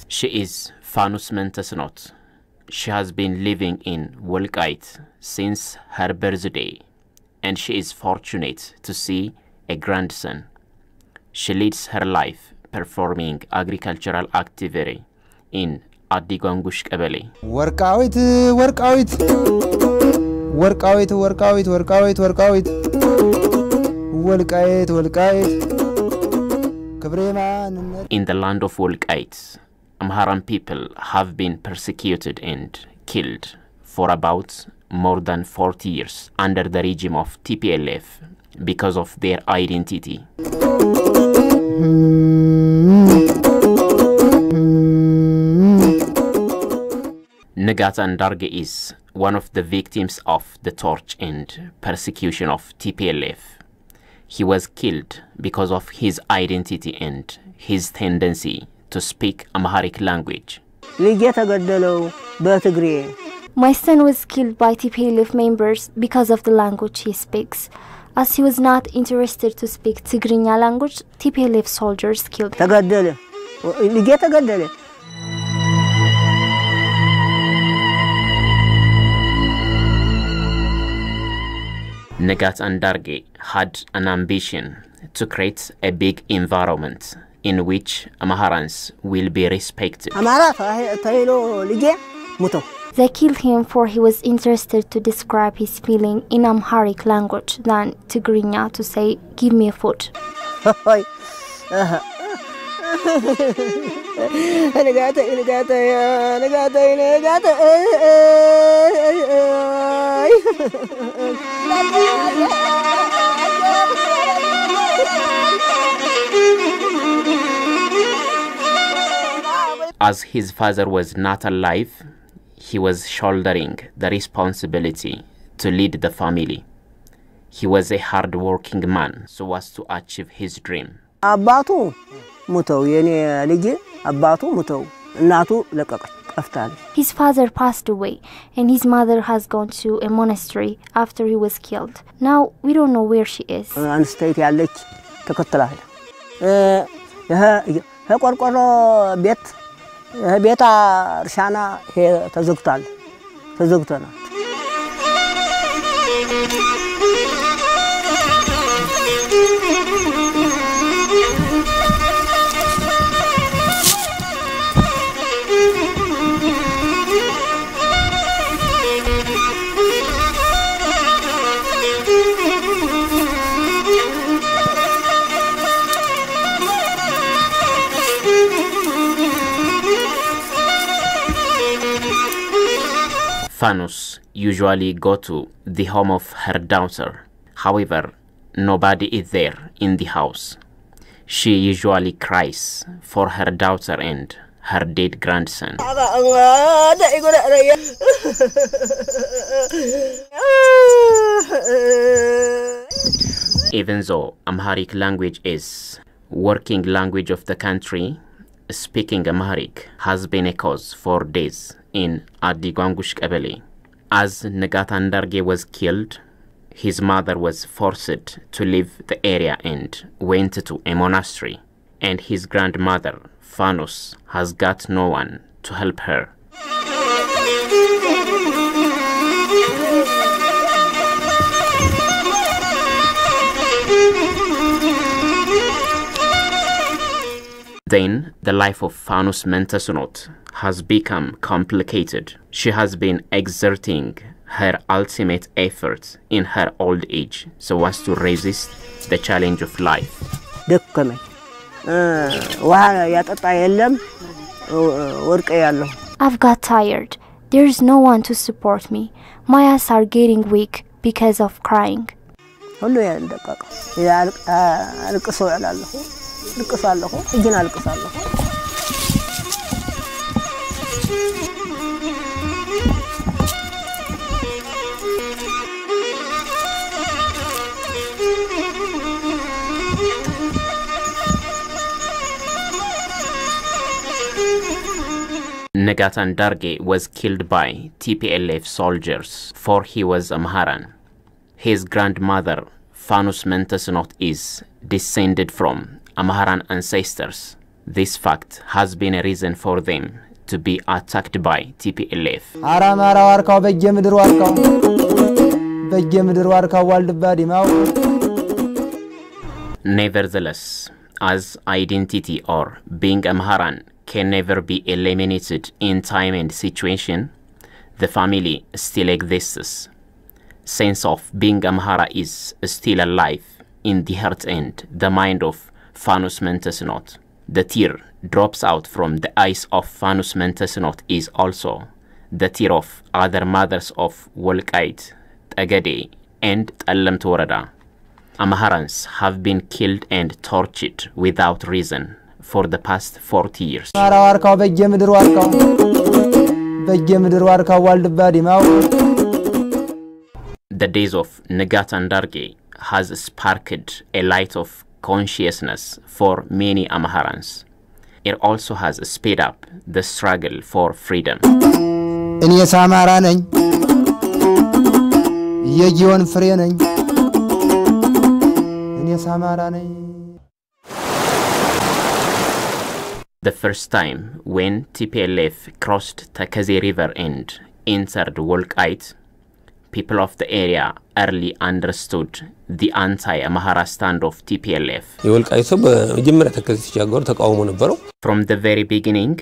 She is Fanus Mentesnot. She has been living in Wolkayit since her birthday, and she is fortunate to see a grandson. She leads her life performing agricultural activity in Addigongush Kabele. Wolkayit, Wolkayit, Wolkayit, Wolkayit, Wolkayit, Wolkayit, Wolkayit, Wolkayit. In the land of Wolkayit, Amharan people have been persecuted and killed for about more than 40 years under the regime of TPLF because of their identity. Nagata Ndarge is one of the victims of the torture and persecution of TPLF. He was killed because of his identity and his tendency to speak Amharic language. My son was killed by TPLF members because of the language he speaks. As he was not interested to speak Tigrinya language, TPLF soldiers killed him. Nagat Ndarge had an ambition to create a big environment in which Amharans will be respected. They killed him for he was interested to describe his feeling in Amharic language than Tigrinya to say, "Give me food." As his father was not alive, he was shouldering the responsibility to lead the family. He was a hard-working man so as to achieve his dream. His father passed away and his mother has gone to a monastery after he was killed. Now we don't know where she is. بيتا رشانا هي تزغتنا Fanus usually go to the home of her daughter. However, nobody is there in the house. She usually cries for her daughter and her dead grandson. Even though Amharic language is working language of the country, speaking Amharic has been a cause for days in Addigongush Kabele. As Nagata Ndarge was killed, his mother was forced to leave the area and went to a monastery, and his grandmother, Fanus, has got no one to help her. Then, the life of Fanus Mentesnot has become complicated. She has been exerting her ultimate efforts in her old age so as to resist the challenge of life. I've got tired. There's no one to support me. My eyes are getting weak because of crying. Negatan Darge was killed by TPLF soldiers, for he was Amharan. His grandmother, Fanus Mentesnot, is descended from Amharan ancestors. This fact has been a reason for them to be attacked by TPLF. Nevertheless, as identity or being Amharan can never be eliminated in time and situation, the family still exists. Sense of being Amhara is still alive in the heart and the mind of Fanus Mentesnot. The tear drops out from the eyes of Fanus Mentesnot is also the tear of other mothers of Wolkayit, Agade, and Tallemt Worada. Amharans have been killed and tortured without reason for the past 40 years. The days of Negatan Darge has sparked a light of consciousness for many Amharans. It also has sped up the struggle for freedom. The first time when TPLF crossed Takaze River and entered Wolkayit, people of the area early understood the anti-Amhara stand of TPLF. From the very beginning,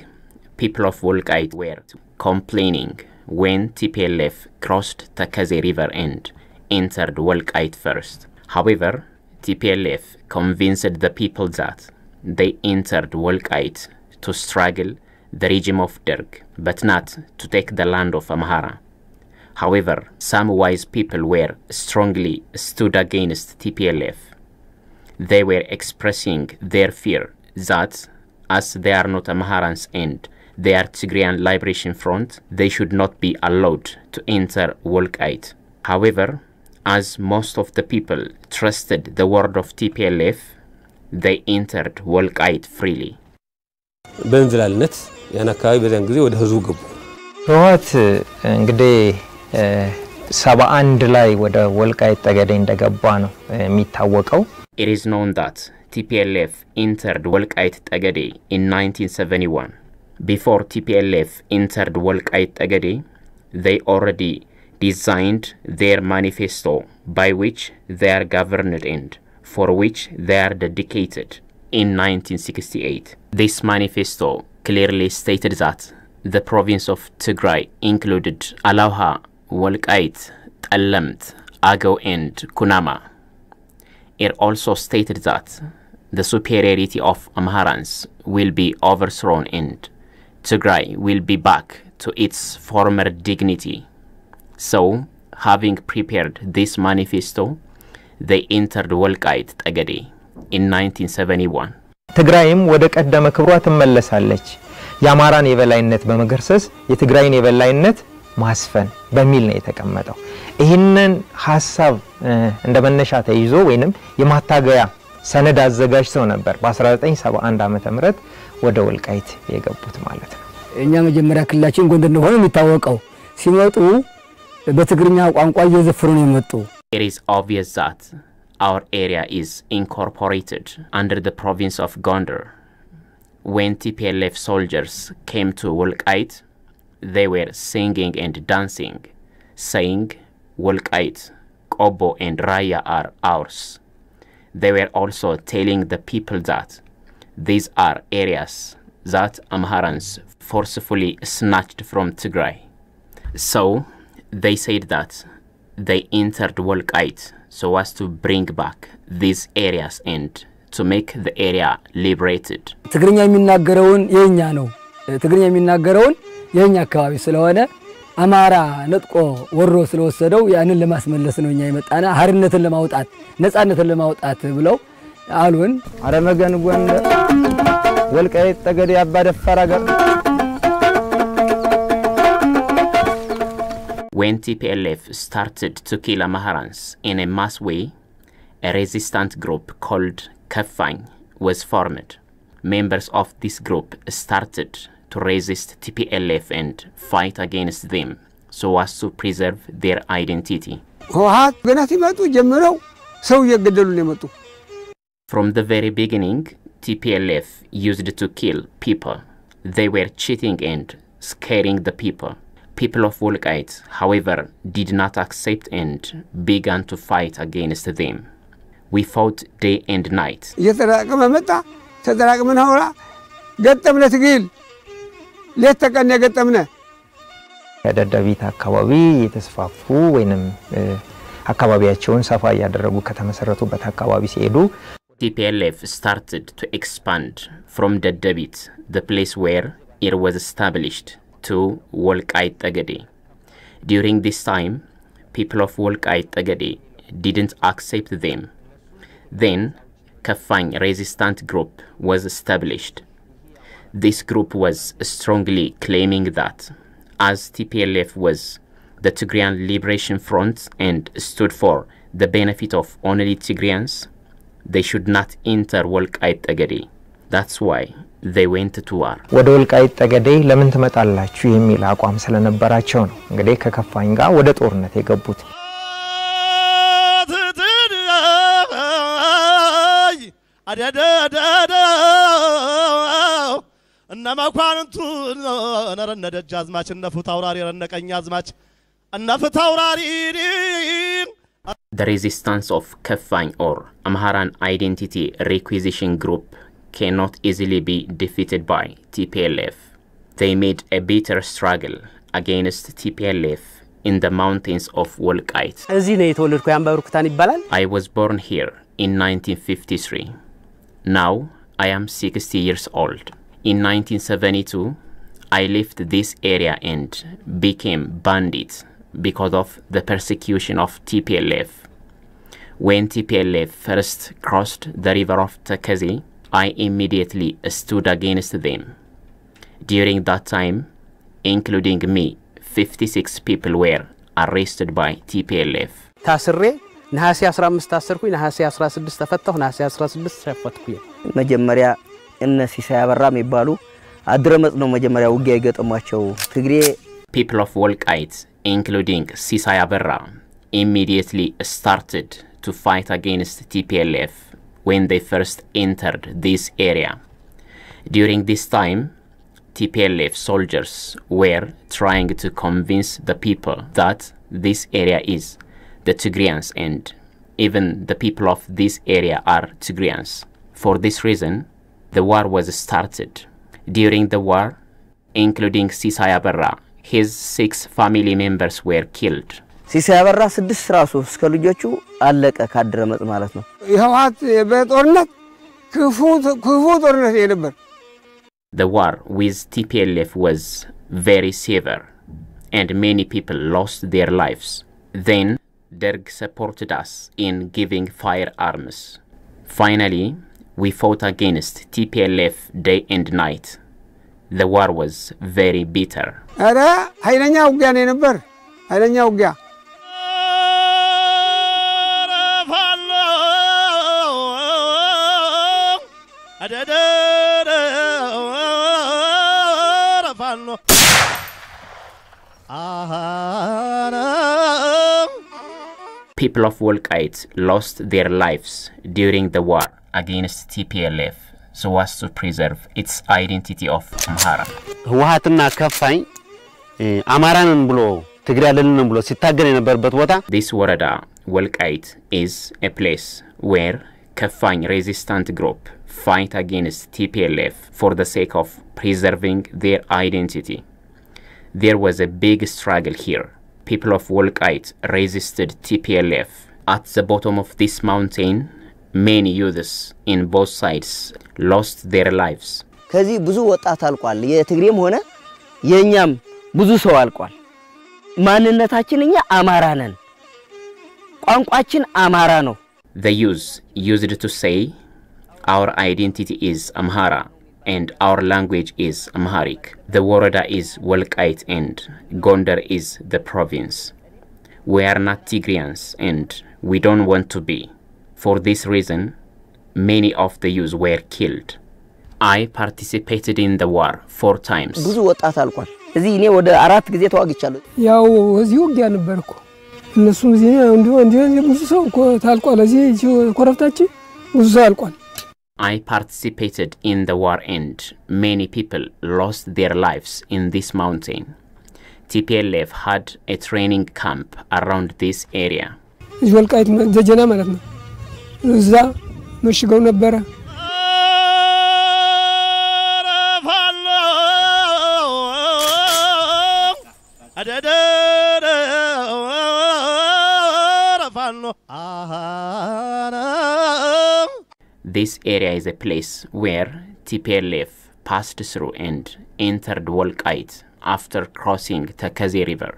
people of Wolkayit were complaining when TPLF crossed Takaze River and entered Wolkayit first. However, TPLF convinced the people that they entered Wolkayit to struggle the regime of Derg, but not to take the land of Amhara. However, some wise people were strongly stood against TPLF. They were expressing their fear that, as they are not Amharans and they are Tigrayan Liberation Front, they should not be allowed to enter Wolkayit. However, as most of the people trusted the word of TPLF, they entered Wolkayit freely. በእንዝላልነት ያን አካባቢ በዛን ጊዜ ወደ ህዝቡ ገቡ። ህወሓት እንግዲህ 71 ላይ ወደ ወልቃይት ጠገዴ እንደገባ ነው የሚታወቀው። It is known that TPLF entered Wolkayit Tagade in 1971. Before TPLF entered Wolkayit Tagade, they already designed their manifesto by which they are governed and for which they are dedicated in 1968. This manifesto clearly stated that the province of Tigray included Alauha, Wolkayit, Tallemt, Agao and Kunama. It also stated that the superiority of Amharans will be overthrown and Tigray will be back to its former dignity. So, having prepared this manifesto, they entered Wolkayit Tagade in 1971. ትግራይም ወደ ቀደመ ክብሯ ተመለሳለች። የአማራን የበላይነት በመገርሰስ የትግራይን የበላይነት ማስፈን በሚል ነው የተቀመጠው። ይህንን ሐሳብ እንደመነሻ ተይዞ ወይንም የማታገያ ሰነድ አዘጋጅተው ነበር በ1971 ዓመተ ምህረት ወደ ወልቃይት የገቡት ማለት ነው። እኛ መጀመሪያ ክልላችን ጎንደር ነው የሚታወቀው። ሲመጡ በትግርኛ ቋንቋ እየዘፈሩ ነው የመጡ። It is obvious that our area is incorporated under the province of Gondar. When TPLF soldiers came to Wolkayit, they were singing and dancing, saying, Wolkayit, Kobo and Raya are ours. They were also telling the people that these are areas that Amharans forcefully snatched from Tigray. So, they said that they entered Wolkayit so as to bring back these areas and to make the area liberated. ትግርኛ የሚናገረውን የኛ ነው ትግርኛ የሚናገረውን የኛ አካባቢ ስለሆነ አማራ ነጥቆ ወሮ ስለወሰደው ያንን ለማስመለስ ነው እኛ የመጣና ሀርነትን ለማውጣት ነፃነትን ለማውጣት ብለው አሉን። አረመገን ጎንደር ወልቃይት ጠገዴ አባደፋር አገር When TPLF started to kill Amharans in a mass way, a resistant group called Kafang was formed. Members of this group started to resist TPLF and fight against them so as to preserve their identity. From the very beginning, TPLF used to kill people. They were cheating and scaring the people. People of Wolkayit, however, did not accept and began to fight against them. We fought day and night. ደደቢት አካባቢ የተስፋፉ ወይንም አካባቢያቸውን ሰፋ ያደረጉ ከተመሰረቱበት አካባቢ ሲሄዱ TPLF started to expand from Dadabit, the place where it was established, to Wolkayit Tagade. During this time, people of Wolkayit Tagade didn't accept them. Then, Kafang resistant group was established. This group was strongly claiming that, as TPLF was the Tigrayan Liberation Front and stood for the benefit of only Tigrayans, they should not enter Wolkayit Tagade. That's why they went to war. ወደ ወልቃይት ጠገዴ ለምን ትመጣላችሁ የሚል አቋም ስለነበራቸው ነው እንግዲህ ከከፋኝ ጋር ወደ ጦርነት የገቡት። እነማኳንቱ ነረነደጃዝማች እነፉታውራሪ ረነቀኛዝማች እነፉታውራሪ The resistance of Kafang or Amharan identity requisition group cannot easily be defeated by TPLF. They made a bitter struggle against TPLF in the mountains of Wolkayit. I was born here in 1953. Now I am 60 years old. In 1972, I left this area and became bandit because of the persecution of TPLF. When TPLF first crossed the river of Takazi, I immediately stood against them. During that time, including me, 56 people were arrested by TPLF. ታስሬ ነሐሴ 15 ታሰርኩኝ ነሐሴ 16 ተፈታሁ ነሐሴ 16 ተፈታሁ መጀመሪያ እነሲ ሳያበራ የሚባሉ አድረመጽ ነው መጀመሪያ ውጊያ ይገጠማቸው ትግሬ People of Wolkayit, including Sisaya Berra, immediately started to fight against TPLF when they first entered this area. During this time, TPLF soldiers were trying to convince the people that this area is the Tigrayans and even the people of this area are Tigrayans. For this reason, the war was started. During the war, including Sisaya Berra, his 6 family members were killed. ሲሳይ አበራ 6 ራሱ እስከ ልጆቹ አለቀ ካድረመጽ ማለት ነው ይሄዋት በጦርነት ክፉ ጦርነት የነበር The war with TPLF was very severe and many people lost their lives. Then Derg supported us in giving firearms. Finally, we fought against TPLF day and night. The war was very bitter. አረ ኃይለኛ ውጊያ ነበር ኃይለኛ ውጊያ People of Wolkayit lost their lives during the war against TPLF so as to preserve its identity of Amhara. ህወሓትና ከፋኝ አማራንን ብሎ ትግራይልን ብሎ ሲታገል የነበረበት ቦታ This Warada, Wolkayit, is a place where Kafang resistant group fight against TPLF for the sake of preserving their identity. There was a big struggle here. People of Wolkayit resisted TPLF. At the bottom of this mountain, many youths in both sides lost their lives. ከዚህ ብዙ ወጣት አልቋል የትግሬም ሆነ የኛም ብዙ ሰው አልቋል ማንነታችን እኛ አማራ ነን ቋንቋችን አማራ ነው The youth used to say, our identity is Amhara and our language is Amharic. The Warada is Wolkayit and Gondar is the province. We are not Tigrayans and we don't want to be. For this reason, many of the youth were killed. I participated in the war 4 times. ብዙ ወጣት አልቋል እዚህ እኔ ወደ 4 ጊዜ ተዋግቻለሁ ያው እዚህ ውጊያ ነበርኩ እነሱም እዚህ እንዲሁ ብዙ ሰው ታልቋል እዚህ ኮረፍታች ብዙ ሰው አልቋል I participated in the war and many people lost their lives in this mountain. TPLF had a training camp around this area. Wolkayit ዘጀና ማለት ነው እዛ መሽገው ነበር This area is a place where TPLF passed through and entered Wolkayit after crossing Takaze River.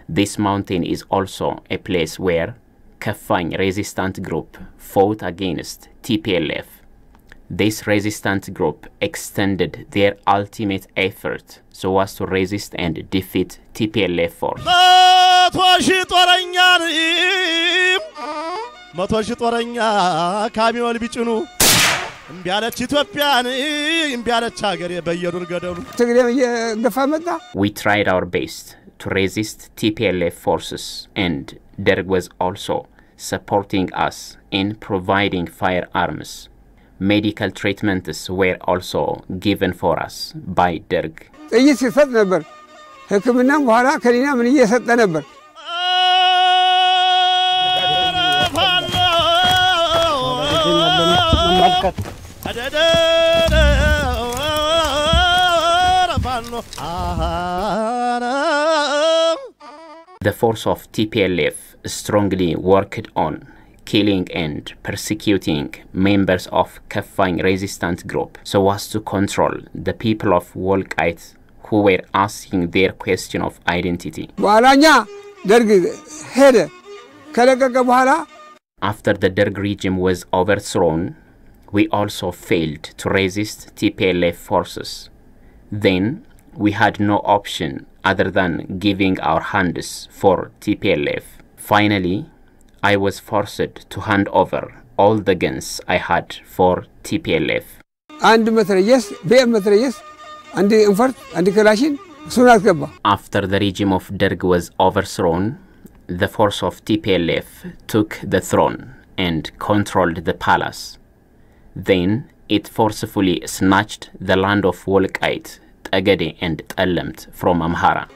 This mountain is also a place where Kafany resistant group fought against TPLF. This resistant group extended their ultimate effort so as to resist and defeat TPLF force. መቶሽ ጦረኛ ካሚዮል ቢጭኑ እንቢያለች ኢትዮጵያን እንቢያለች ሀገር በየዱር ገደሉ ትግሬም እየገፋ መጣ We tried our best to resist TPLF forces and Derg was also supporting us in providing firearms. Medical treatments were also given for us by Derg. ጥይት ሲሰጥ ነበር ሕክምናም በኋላ ከሊና ምን እየሰጠ ነበር The force of TPLF strongly worked on killing and persecuting members of Kafany resistant group so as to control the people of Wolkayit who were asking their question of identity. After the Derg regime was overthrown, we also failed to resist TPLF forces. Then, we had no option other than giving our hands for TPLF. Finally, I was forced to hand over all the guns I had for TPLF. After the regime of Derg was overthrown, the force of TPLF took the throne and controlled the palace. Then it forcefully snatched the land of Wolkayit, Tagade and Tallemt from Amhara.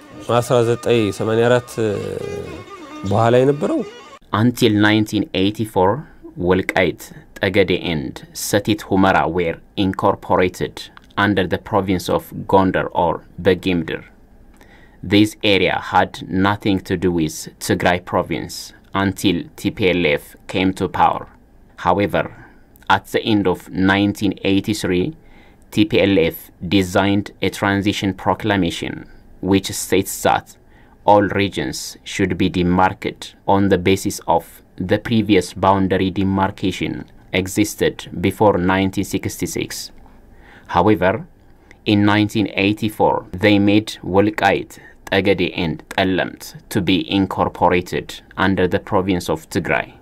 Until 1984, Wolkayit, Tagade and Satit Humara were incorporated under the province of Gondar or Begimdir. This area had nothing to do with Tigray province until TPLF came to power. However, at the end of 1983, TPLF designed a transition proclamation which states that all regions should be demarcated on the basis of the previous boundary demarcation existed before 1966. However, in 1984, they made Wolkayit, Tagade and Tallemt to be incorporated under the province of Tigray.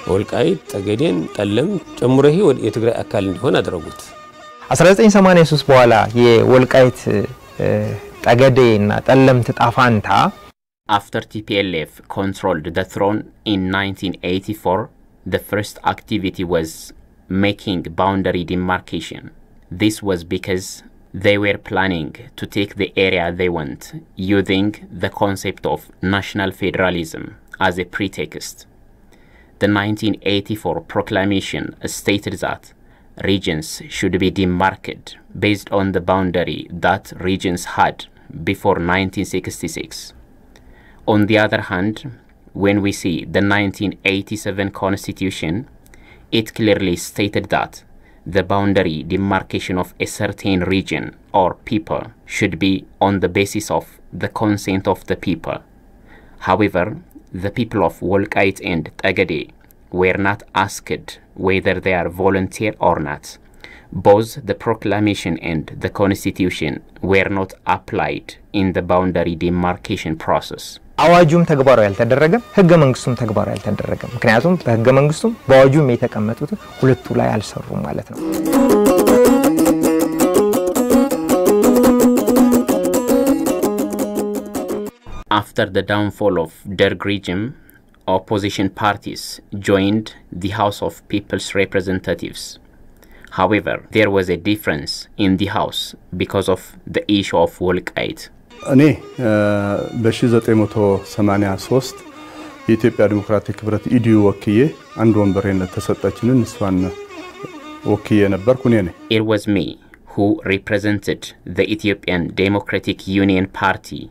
Wolkayit, Tagade, Tallemt ጨምረህ ወደ የትግራይ አካል እንዲሆን አደረጉት 1983 በኋላ የወልቃይት ጠገዴ እና ጠለምት ጣፋንታ After TPLF controlled the throne in 1984, the first activity was making boundary demarcation. This was because they were planning to take the area they want, using the concept of national federalism as a pretext. The 1984 proclamation stated that regions should be demarcated based on the boundary that regions had before 1966. On the other hand, when we see the 1987 constitution, it clearly stated that the boundary demarcation of a certain region or people should be on the basis of the consent of the people. However, the people of Wolkayit and Tagade were not asked whether they are volunteer or not, Both the proclamation and the constitution were not applied in the boundary demarcation process. አዋጁም ተግባራዊ ያልተደረገም ህገ መንግስቱም ተግባራዊ ያልተደረገም ምክንያቱም በህገ መንግስቱም በአዋጁም የተቀመጡት ሁለቱ ላይ አልሰሩም ማለት ነው። After the downfall of Derg regime, opposition parties joined the House of People's Representatives. However, there was a difference in the House because of the issue of Wolkayit. እኔ በ1983 የኢትዮጵያ ዲሞክራቲክ ህብረት ኢዲዩ ወክዬ አንድ ወንበሬነት ተሰጣችንን እሷን ወክዬ ነበርኩ እኔ ነኝ። It was me who represented the Ethiopian Democratic Union Party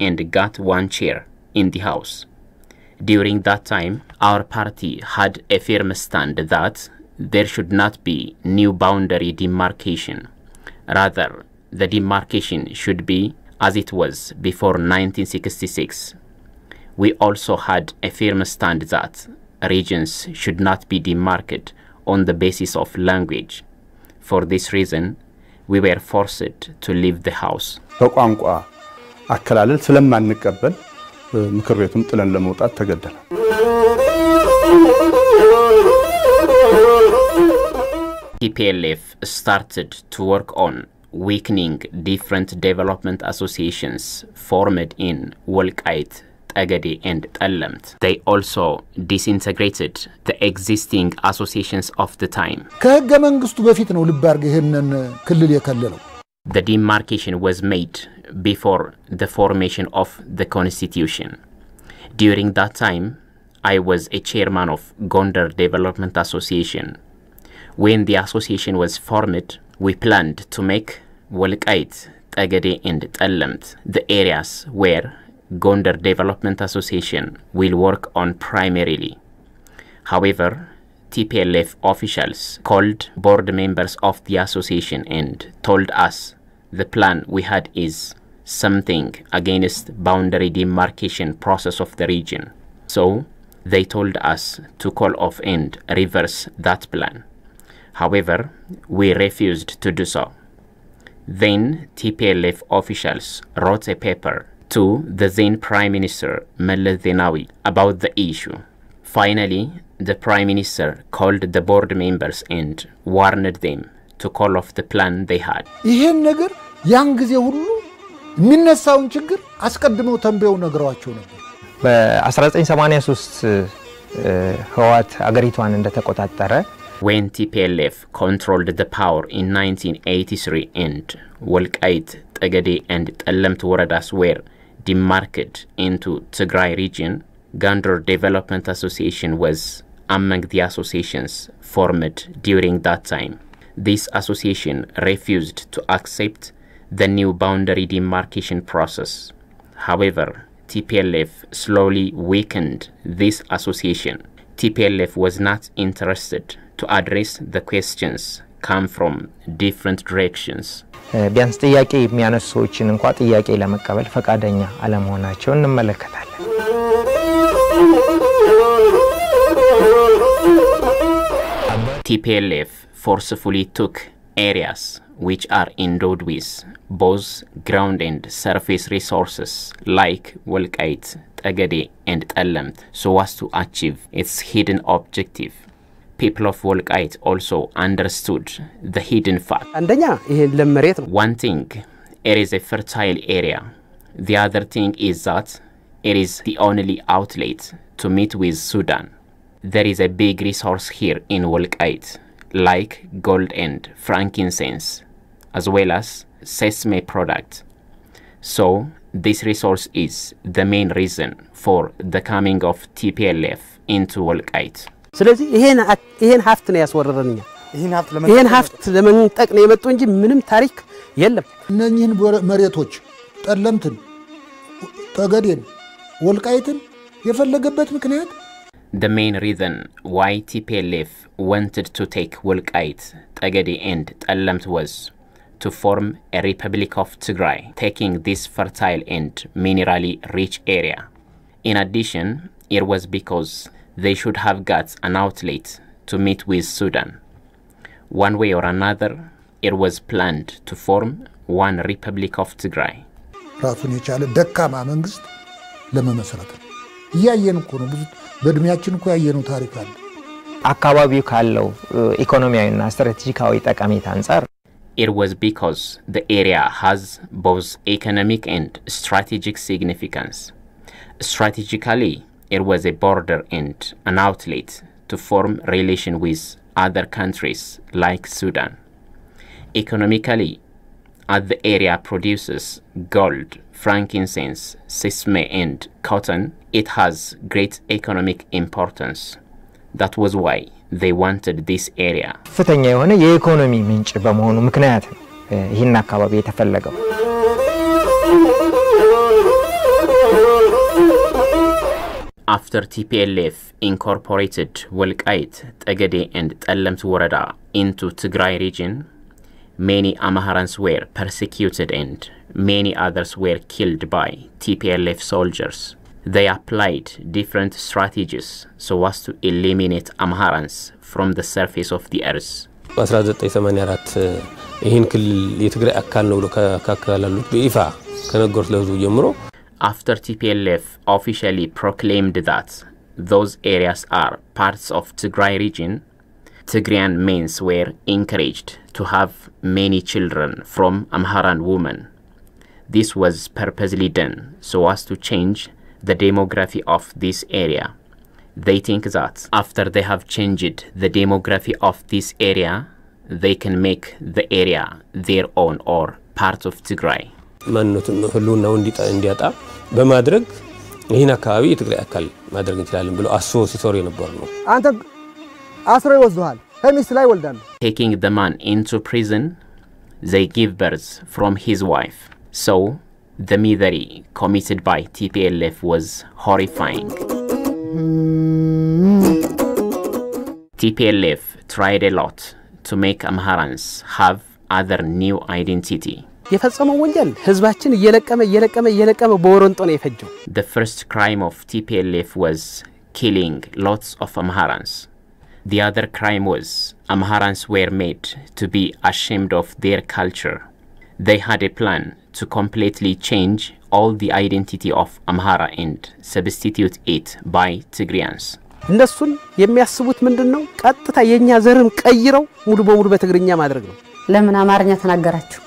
and got one chair in the House. During that time, our party had a firm stand that there should not be new boundary demarcation. Rather, the demarcation should be as it was before 1966. We also had a firm stand that regions should not be demarcated on the basis of language. For this reason, we were forced to leave the house. በቋንቋ አከላለል ስለማንቀበል ምክር ቤቱም ጥለን ለመውጣት ተገደለ። TPLF started to work on weakening different development associations formed in Wolkayit, Tagade and Tallemt. They also disintegrated the existing associations of the time. ከህገ መንግስቱ በፊት ነው ልባርግ ይሄንን ክልል የከለለው። The demarcation was made before the formation of the constitution. During that time, I was a chairman of Gondar Development Association. When the association was formed, we planned to make Wolkayit, Tagade and Tallemt the areas where Gondar Development Association will work on primarily. However, TPLF officials called board members of the association and told us the plan we had is something against boundary demarcation process of the region. So they told us to call off and reverse that plan. However, we refused to do so. Then TPLF officials wrote a paper to the then Prime Minister Meles Zenawi about the issue. Finally, the Prime Minister called the board members and warned them to call off the plan they had. ይሄን ነገር ያን ጊዜ ሁሉ የሚነሳውን ችግር አስቀድመው ተንበየው ነገሯቸው ነበር። በ1983 ህዋት አገሪቷን እንደተቆጣጠረ When TPLF controlled the power in 1983 and Wolkayit, Tagade and Tallemt Woradas were demarcated into Tigray region, Gondar Development Association was among the associations formed during that time. This association refused to accept the new boundary demarcation process. However, TPLF slowly weakened this association. TPLF was not interested to address the questions come from different directions. ቢያንስ ጥያቄ የሚያነሱ ሰዎችን እንኳን ጥያቄ ለመቀበል ፈቃደኛ አለመሆናቸውን እንመለከታለን። TPLF forcefully took areas which are endowed with both ground and surface resources like Wolkayit, Tagade and Tallemt so as to achieve its hidden objective. People of Wolkayit also understood the hidden fact. One thing, it is a fertile area. The other thing is that it is the only outlet to meet with Sudan. There is a big resource here in Wolkayit, like gold and frankincense, as well as sesame product. So, this resource is the main reason for the coming of TPLF into Wolkayit. ስለዚህ ይሄን ሀፍት ነው ያስወረረንኛ ይሄን ሀፍት ለመንጠቅ ነው የመጡ እንጂ ምንም ታሪክ የለም። እነኚህን መሬቶች ጠለምትን፣ ጠገዴን፣ ወልቃይትን የፈለገበት ምክንያት The main reason why TPLF wanted to take Wolkayit, Tagade and Tallemt was to form a Republic of Tigray, taking this fertile and minerally rich area. In addition, it was because they should have got an outlet to meet with Sudan. One way or another, it was planned to form one Republic of Tigray. ራሱን የቻለ ደካማ መንግስት ለመመስረት ያየን እኮ ነው ብዙ በእድሜያችን እኮ ያየነው ታሪክ አለ አካባቢው ካለው ኢኮኖሚያዊና ስትራቴጂካዊ ጠቀሜታ አንፃር It was because the area has both economic and strategic significance. Strategically, it was a border and an outlet to form relation with other countries like Sudan. Economically, as the area produces gold, frankincense, sesame and cotton, it has great economic importance. That was why they wanted this area. ፍተኛ የሆነ የኢኮኖሚ ምንጭ በመሆኑ ምክንያት ይህን አካባቢ የተፈለገው After TPLF incorporated Wolkayit, Tegede and Tellemt Woreda into Tigray region, many Amharans were persecuted and many others were killed by TPLF soldiers. They applied different strategies so as to eliminate Amharans from the surface of the earth. በ1984 ይህን ክልል የትግራይ አካል ነው ብሎ ካካላሉት በይፋ ከነገሩት ለህዝቡ ጀምሮ After TPLF officially proclaimed that those areas are parts of Tigray region, Tigrayan men were encouraged to have many children from Amharan women. This was purposely done so as to change the demography of this area. They think that after they have changed the demography of this area, they can make the area their own or part of Tigray. ማንነቱን ሁሉናው እንዲያጣ በማድረግ ይህን አካባቢ የትግራይ አካል ማድረግ እንችላለን ብሎ አስቦ ሲሰሩ የነበሩ ነው አንተ አስሮ ይወስዱሃል ከሚስት ላይ ወልዳሉ Taking the man into prison, they give birth from his wife. So the misery committed by TPLF was horrifying. TPLF tried a lot to make Amharans have other new identity. የፈጸመው ወንጀል ህዝባችን እየለቀመ በወሮንጦ ነው የፈጀው The first crime of TPLF was killing lots of Amharans. The other crime was Amharans were made to be ashamed of their culture. They had a plan to completely change all the identity of Amhara and substitute it by Tigrayans. እነሱን የሚያስቡት ምንድነው ቀጥታ የኛ ዘርም ቀይረው ሙሉ በሙሉ በትግርኛ ማድረግ ነው ለምን አማርኛ ተናገራችሁ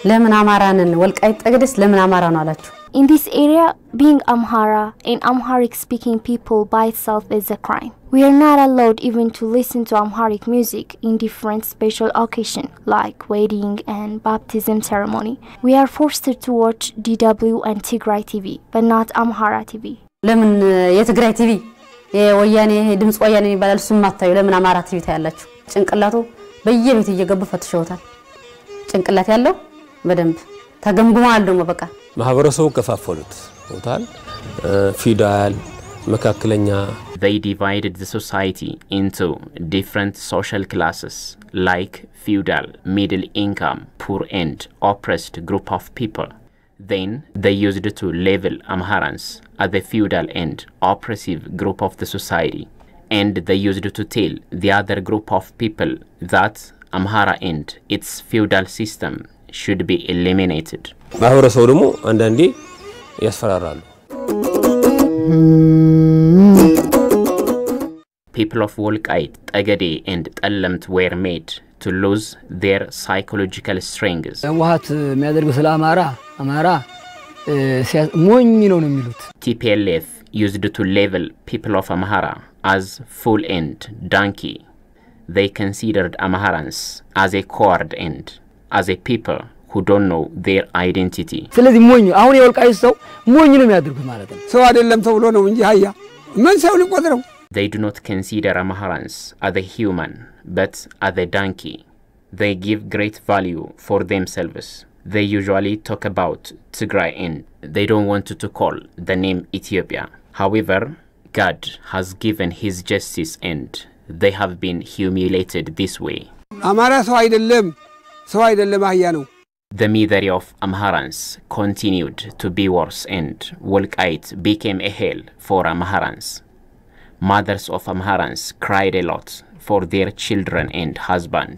ለምን አማራንን ወልቃይት ጠገዴስ ለምን አማራ ነው አላችሁ In this area, being Amhara and Amharic speaking people by itself is a crime. We are not allowed even to listen to Amharic music in different special occasions like wedding and baptism ceremony. We are forced to watch DW and Tigray TV, but not Amhara TV. ለምን የትግራይ ቲቪ የወያኔ ድምጽ ወያኔ የሚባል እሱም ማታዩ ለምን አማራ ቲቪ ታያላችሁ ጭንቅላቱ በየቤቱ እየገቡ ፈትሸውታል ጭንቅላት ያለው በደንብ ተገምግሟል ደሞ በቃ ማህበረሰቡ ከፋፈሉት ወታል ፊዳል መካከለኛ They divided the society into different social classes like feudal, middle income, poor and oppressed group of people. Then they used to label Amharans as the feudal and oppressive group of the society. And they used to tell the other group of people that Amhara and its feudal system should be eliminated. ማህበረሰቡ ደግሞ አንዳንዴ ያስፈራራሉ People of Wolkayit, Tegede and Tellemt were made to lose their psychological strengths. ዋት የሚያደርጉ ስለ አማራ ሞኝ ነው የሚሉት TPLF used to label people of Amhara as fool and donkey. They considered Amharans as a coward and as a people who don't know their identity. ስለዚህ ሞኝ አሁን የወልቃይት ሰው ሞኝ ነው የሚያደርጉት ማለት ነው ሰው አይደለም ተብሎ ነው እንጂ ሃያ ምን ሰው ሊቆጥረው They do not consider Amharans as a human but as a donkey. They give great value for themselves. They usually talk about Tigray and they don't want to call the name Ethiopia. However, God has given his justice and they have been humiliated this way. አማራ ሰው አይደለም አህያ ነው The misery of Amharans continued to be worse and Wolkayit became a hell for Amharans. Mothers of Amharans cried a lot for their children and husband.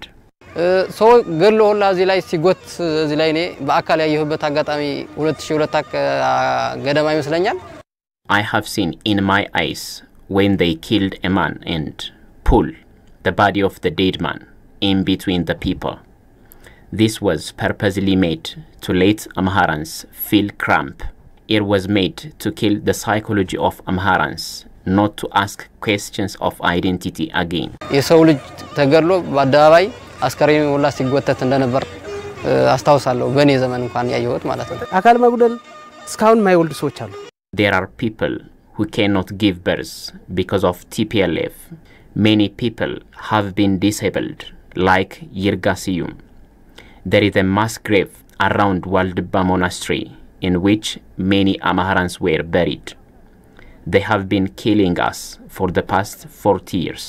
So ገሎ ሁላ እዚ ላይ ሲጎት እዚ ላይ እኔ በአካል ያየሁበት አጋጣሚ 2002 ገደማ ይመስለኛል I have seen in my eyes when they killed a man and pull the body of the dead man in between the people. This was purposely made to let Amharans feel cramp. It was made to kill the psychology of Amharans, not to ask questions of identity again. የሰው ልጅ ተገድሎ በአደባባይ አስከሬን ሁላ ሲጎተት እንደነበር አስታውሳለሁ በኔ ዘመን እንኳን ያየሁት ማለት ነው አካል መጉደል እስካሁን ማይወልድ ሰዎች አሉ There are people who cannot give birth because of TPLF. Many people have been disabled, like Yirgasiyum. There is a mass grave around Waldibba Monastery in which many Amharans were buried. They have been killing us for the past 40 years.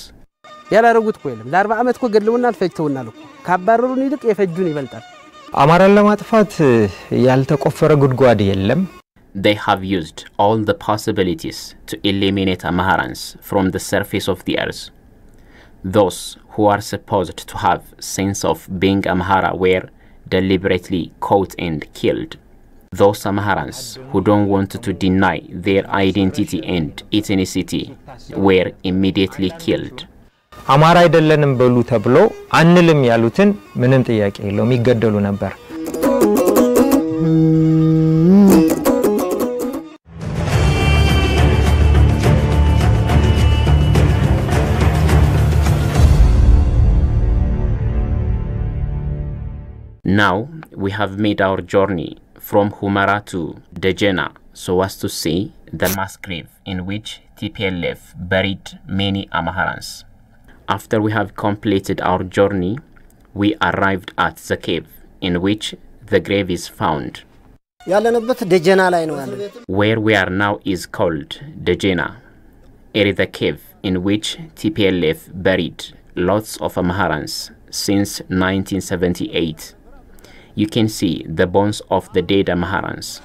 ያላረጉት ቆይለም ለ40 አመት ኮ ገድለውናል ፈጅተውናል እኮ ካባረሩን ይልቅ የፈጁን ይበልጣል አማራን ለማጥፋት ያልተቆፈረ ጉድጓድ የለም They have used all the possibilities to eliminate Amharans from the surface of the earth. Those who are supposed to have sense of being Amhara were deliberately caught and killed. Those Amharans who don't want to deny their identity and ethnicity were immediately killed. አማራ አይደለንም በሉ ተብሎ አንልም ያሉትን ምንም ጥያቄ የለውም ይገደሉ ነበር Now we have made our journey from Amhara to Dejena so as to see the mass grave in which TPLF buried many Amharans. After we have completed our journey, we arrived at the cave in which the grave is found. Where we are now is called Dejena. It is a cave in which TPLF buried lots of Amharans since 1978. You can see the bones of the dead Amharans.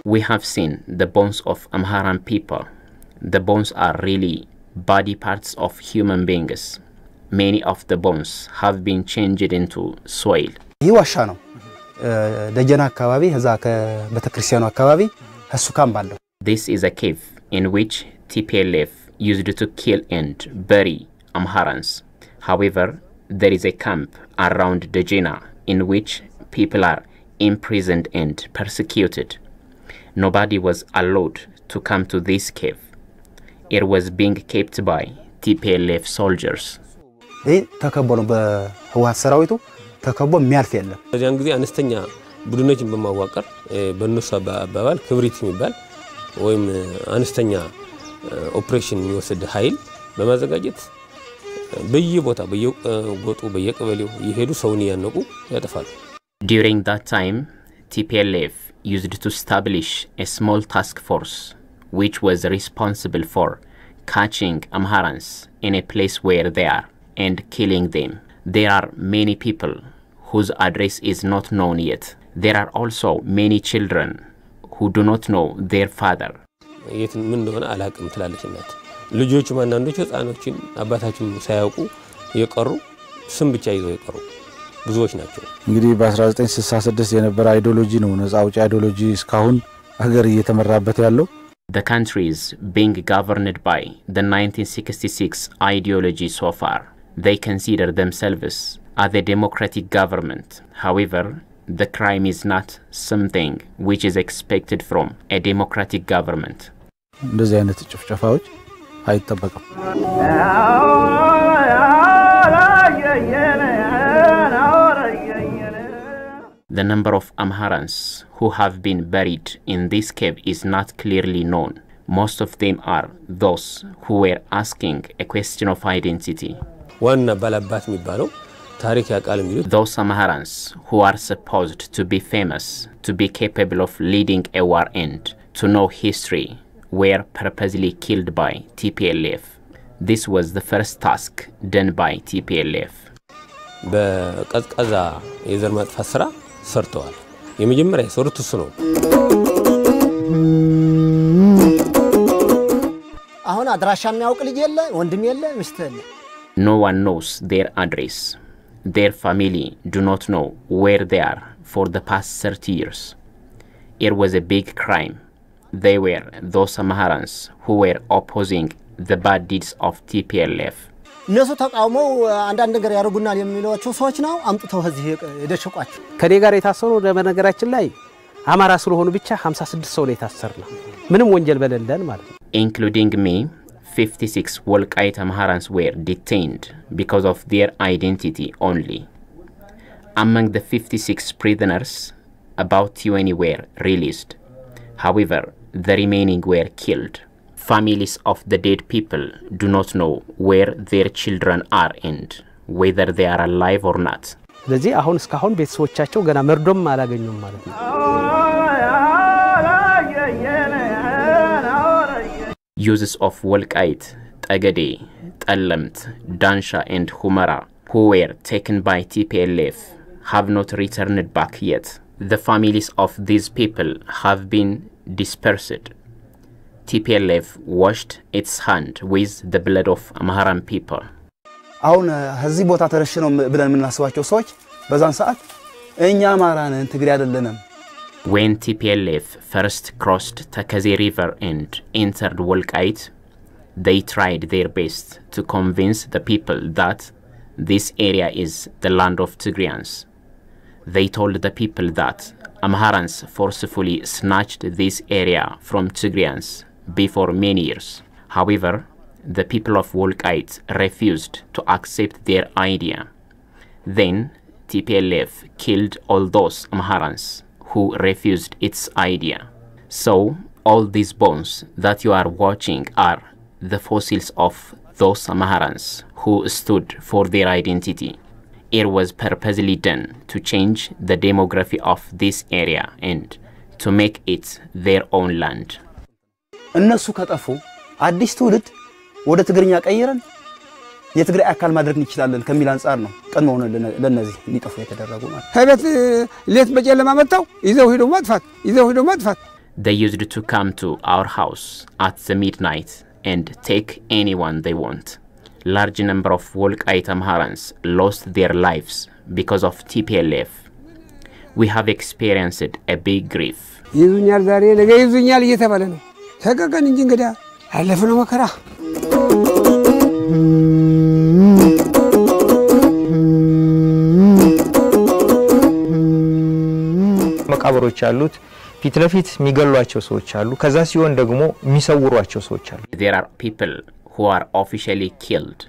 We have seen the bones of Amharan people. The bones are really body parts of human beings. Many of the bones have been changed into soil. This is a cave in which TPLF used to kill and bury Amharans. However, there is a camp around Dejena in which people are imprisoned and persecuted. Nobody was allowed to come to this cave. It was being kept by TPLF soldiers. በዚያን ጊዜ አነስተኛ ቡድኖችን በማዋቀር በእነሱ አባባል ክብሪት የሚባል ወይም አነስተኛ ኦፕሬሽን የሚወስድ ኃይል በማዘጋጀት በየቦታ በየጎጡ በየቀበሌው ይሄዱ ሰውን ያነቁ ያጠፋሉ During that time, TPLF used to establish a small task force which was responsible for catching Amharans in a place where they are and killing them. There are many people whose address is not known yet. There are also many children who do not know their father. የት ምን እንደሆነ አላቅም ትላለች እናት ልጆቹ ማናንዶቹ ህፃኖችን አባታችን ሳያውቁ የቀሩ ስም ብቻ ይዘው የቀሩ ብዙዎች ናቸው እንግዲህ በ1966 የነበረ አይዲዮሎጂ ነው ነፃ አውጪ አይዲዮሎጂ እስካሁን ሀገር እየተመራበት ያለው The country is being governed by the 1966 ideology so far. They consider themselves as a democratic government. However, the crime is not something which is expected from a democratic government. እንደዚህ አይነት ጭፍጨፋዎች አይተበቀም The number of Amharans who have been buried in this cave is not clearly known. Most of them are those who were asking a question of identity. ዋና ባላባት የሚባለው ታሪክ ያቃል የሚሉት Those Amharans who are supposed to be famous, to be capable of leading a war and to know history, were purposely killed by TPLF. This was the first task done by TPLF. በቀዝቃዛ የዘር ማጥፋት ስራ ሰርተዋል የመጀመሪያ ሶርቱ እሱ ነው። አሁን አድራሻ የሚያውቅ ልጅ የለ ወንድም የለ ሚስት የለ No one knows their address. Their family do not know where they are for the past 30 years. It was a big crime. They were those Amharans who were opposing the bad deeds of TPLF. እነሱ ተቃውመው አንዳንድ ነገር ያርጉናል የሚሏቸው ሰዎች ነው አምጥተው እዚህ የደሸቋቸው ከኔ ጋር የታሰሩ በነገራችን ላይ አማራ ስለሆኑ ብቻ 56 ሰው ላይ ታሰርነው ምንም ወንጀል በለለን ማለት ነው including me 56 Wolkayit Amharans were detained because of their identity only. Among the 56 prisoners, about 20 were released. However, the remaining were killed. Families of the dead people do not know where their children are and whether they are alive or not. ስለዚህ አሁን እስካሁን ቤተሰቦቻቸው ገና መርዶም አላገኙም ማለት ነው Uses of Wolkayit, Tagade, Talamt, Dansha and Humara, who were taken by TPLF, have not returned back yet. The families of these people have been dispersed. TPLF washed its hand with the blood of Amharan people. አሁን እዚህ ቦታ ተረሽነው ብለን ምናስባቸው ሰዎች በዛን ሰዓት እኛ አማራን ትግሬ አይደለንም When TPLF first crossed Takaze River and entered Wolkayit, they tried their best to convince the people that this area is the land of Tigrians. They told the people that Amharans forcefully snatched this area from Tigrians before many years. However, the people of Wolkayit refused to accept their idea. Then TPLF killed all those Amharans who refused its idea. So, all these bones that you are watching are the fossils of those Amharans who stood for their identity. It was purposely done to change the demography of this area and to make it their own land. እነሱ ከጠፉ አዲስ ትውልድ ወደ ትግርኛ ቀይረን የትግራይ አካል ማድረግ እንችላለን ከሚል አንፃር ነው ቀድሞው ለነዚህ ሊጠፉ የተደረጉ ማለት ሀበት ሌት በጨለማ መጣው ይዘው ሄዶ ማጥፋት They used to come to our house at the midnight and take anyone they want. Large number of Wolkayit Amharans lost their lives because of TPLF. We have experienced a big grief. ይዙኛል ዛሬ ነገ ይዙኛል እየተባለ ነው ተቀቀን እንጂ እንግዳ አለፈነው መከራ መቃብሮች አሉት ፊት ለፊት የሚገሏቸው ሰዎች አሉ ከዛ ሲሆን ደግሞ የሚሰውሯቸው ሰዎች አሉ There are people who are officially killed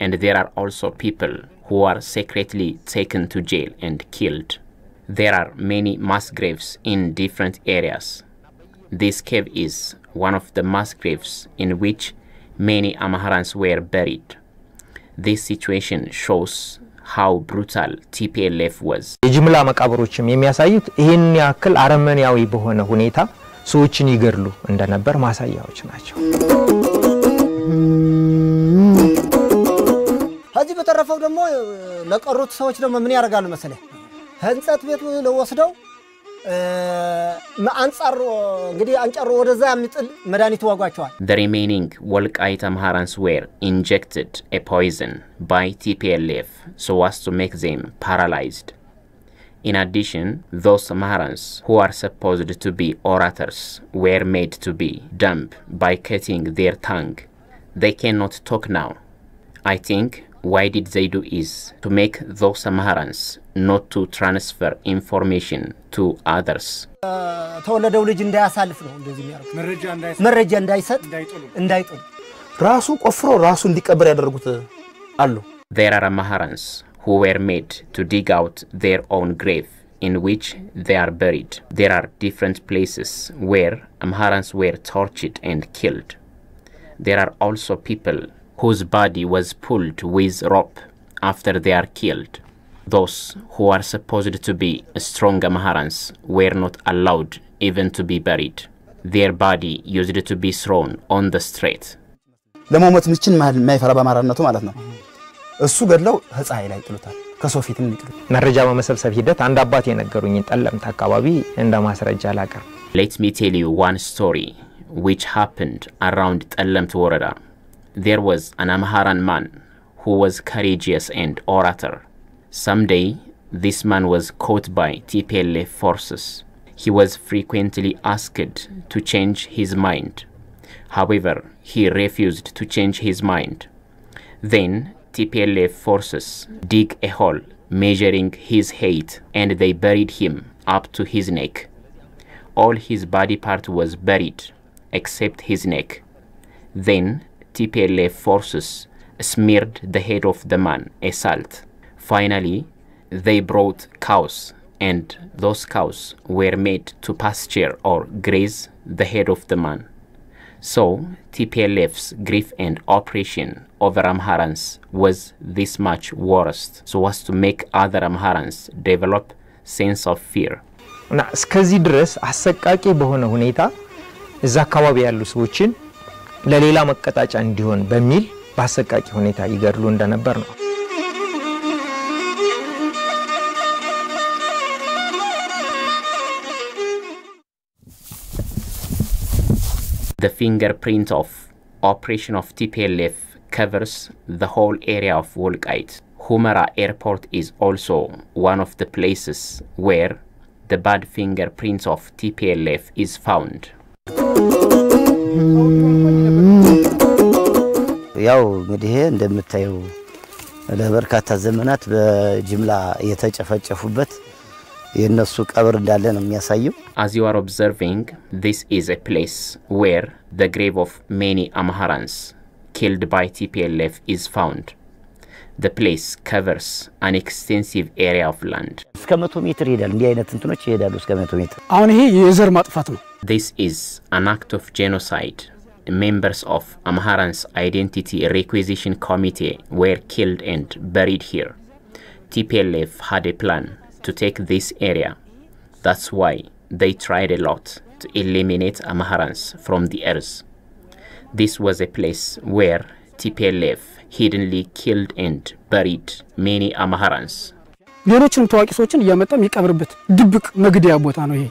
and there are also people who are secretly taken to jail and killed. There are many mass graves in different areas. This cave is one of the mass graves in which many Amharans were buried. This situation shows how brutal TPLF was. የጅምላ መቃብሮችም የሚያሳዩት ይሄን ያክል አረመኔያዊ በሆነ ሁኔታ ሰዎችን ይገርሉ እንደነበር ማሳያዎች ናቸው ከዚህ በተረፈው ደግሞ ለቀሩት ሰዎች ደግሞ ምን ያደርጋሉ መሰለ ህንጸት ቤቱ ለወስደው አንጻሩ እንግዲህ አንጫሩ ወደዛ የሚጥል መድኃኒት ዋጓቸዋል The remaining Wolkayit Amharans were injected a poison by TPLF so as to make them paralyzed. In addition, those Amharans who are supposed to be orators were made to be dumb by cutting their tongue. They cannot talk now. I think why did they do is to make those Amharans not to transfer information to others. ተወለደው ልጅ እንዳያሳልፍ ነው እንደዚህ የሚያደርጉት መረጃ እንዳይሰጥ እንዳይጥሉ ራሱ ቆፍሮ ራሱ እንዲቀበር ያደረጉት አሉ There are Amharans who were made to dig out their own grave in which they are buried. There are different places where Amharans were tortured and killed. There are also people whose body was pulled with rope after they are killed. Those who are supposed to be strong Amharans were not allowed even to be buried. Their body used to be thrown on the street. ለሞት ምችን ማይፈራ በአማራነቱ ማለት ነው እሱ ገድለው ህፃይ ላይ ጥሉታል ከሰው ፊት የሚጥሉ መረጃ በመሰብሰብ ሂደት አንድ አባት የነገሩኝ ጠለምት አካባቢ እንደ ማስረጃ ላቀር Let me tell you one story which happened around Tallemt Worada. There was an Amharan man who was courageous and orator. Someday, this man was caught by TPLF forces. He was frequently asked to change his mind. However, he refused to change his mind. Then, TPLF forces dig a hole measuring his height and they buried him up to his neck. All his body part was buried except his neck. Then TPLF forces smeared the head of the man a salt. Finally, they brought cows and those cows were made to pasture or graze the head of the man. So TPLF's grief and oppression over Amharans was this much worst, so as to make other Amharans develop sense of fear. እና እስከዚህ ድረስ አሰቃቂ በሆነ ሁኔታ እዛ አካባቢ ያሉ ሰዎችን ለሌላ መቀጣጫ እንዲሆን በሚል በአሰቃቂ ሁኔታ ይገድሉ እንደነበር ነው። The fingerprint of operation of TPLF covers the whole area of Wolkayit. Amhara airport is also one of the places where the bad fingerprints of TPLF is found. ያው እንግዲህ እንደምታዩ ለበርካታ ዘመናት በጅምላ የተጨፈጨፉበት የነሱ ቀብር እንዳለ ነው የሚያሳየው. As you are observing, this is a place where the grave of many Amharans killed by TPLF is found. The place covers an extensive area of land. እስከ 100 ሜትር ይሄዳል እንዲህ አይነት እንትኖች ይሄዳሉ እስከ 100 ሜትር. አሁን ይሄ የዘር ማጥፋት ነው. This is an act of genocide. Members of Amharan's Identity Requisition Committee were killed and buried here. TPLF had a plan to take this area. That's why they tried a lot to eliminate Amharans from the earth. This was a place where TPLF hiddenly killed and buried many Amharans. ሌሎችም ታዋቂ ሰዎችን እያመጣ የሚቀብርበት ድብቅ መግደያ ቦታ ነው ይሄ።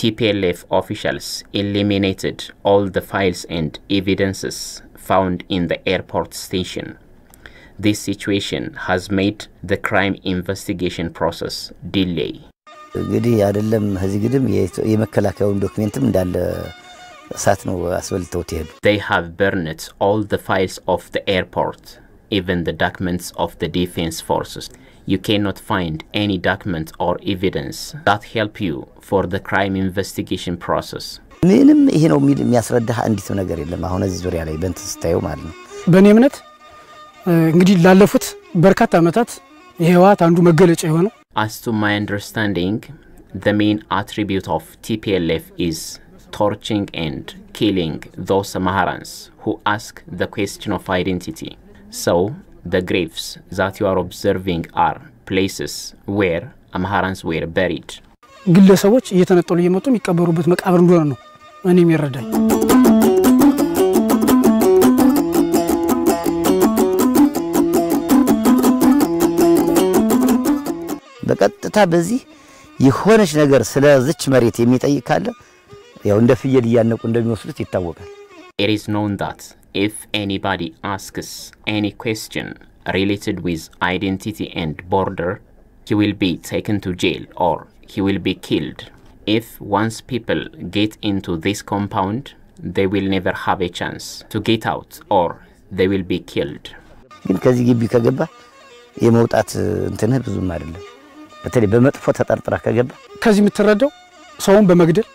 TPLF officials eliminated all the files and evidences found in the airport station. This situation has made the crime investigation process delay. እንግዲህ አይደለም እዚህ ግድም የመከላከያውን ዶክመንትም እንዳለ እሳት ነው አስበልተውት ይሄዱ. They have burned all the files of the airport, even the documents of the defense forces. You cannot find any document or evidence that help you for the crime investigation process. ምንም ይሄ ነው የሚያስረዳህ አንዲት ነገር የለም አሁን እዚህ ዙሪያ ላይ በእንትስታዩ ማለት ነው። በእኔ እምነት እንግዲህ ላለፉት በርካታ ዓመታት የህዋት አንዱ መገለጫ የሆነው As to my understanding, the main attribute of TPLF is torturing and killing those Amharans who ask the question of identity. So, the graves that you are observing are places where Amharans were buried. ግለሰቦች እየተነጠሉ እየመጡ የሚቀበሩበት መቃብር እንደሆነ ነው እኔ የሚረዳኝ። በቀጥታ በዚህ የሆነች ነገር ስለዚች መሬት የሚጠይቅ ካለ ያው እንደ ፍየል እያነቁ እንደሚወስዱት ይታወቃል። It is known that if anybody asks any question related with identity and border, he will be taken to jail or he will be killed. If once people get into this compound, they will never have a chance to get out or they will be killed. ግን ከዚህ ግቢ ከገባ የመውጣት እንትነ ብዙም አይደለም። በተለይ በመጥፎ ተጠርጥራ ከገባ ከዚህ የምትረዳው ሰውን በመግደል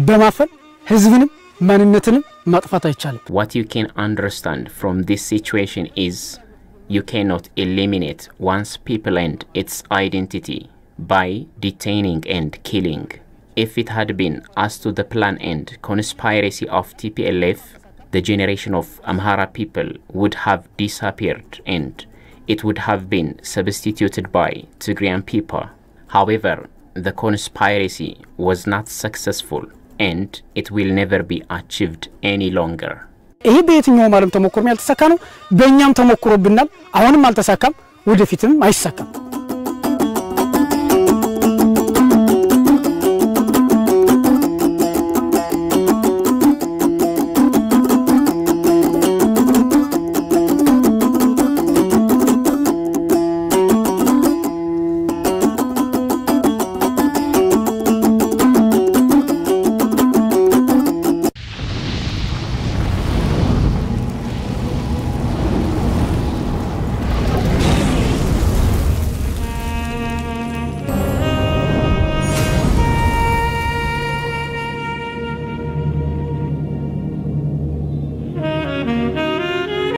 በማፈን ህዝብንም ማንነትንም ማጥፋት አይቻልም። What you can understand from this situation is you cannot eliminate one's people and its identity by detaining and killing. If it had been as to the plan and conspiracy of TPLF, the generation of Amhara people would have disappeared and it would have been substituted by Tigrayan people. However, the conspiracy was not successful and it will never be achieved any longer. ይሄ በየትኛውም ዓለም ተሞክሮ ያልተሳካ ነው በእኛም ተሞክሮብናል አሁንም አልተሳካም ወደፊትም አይሳካም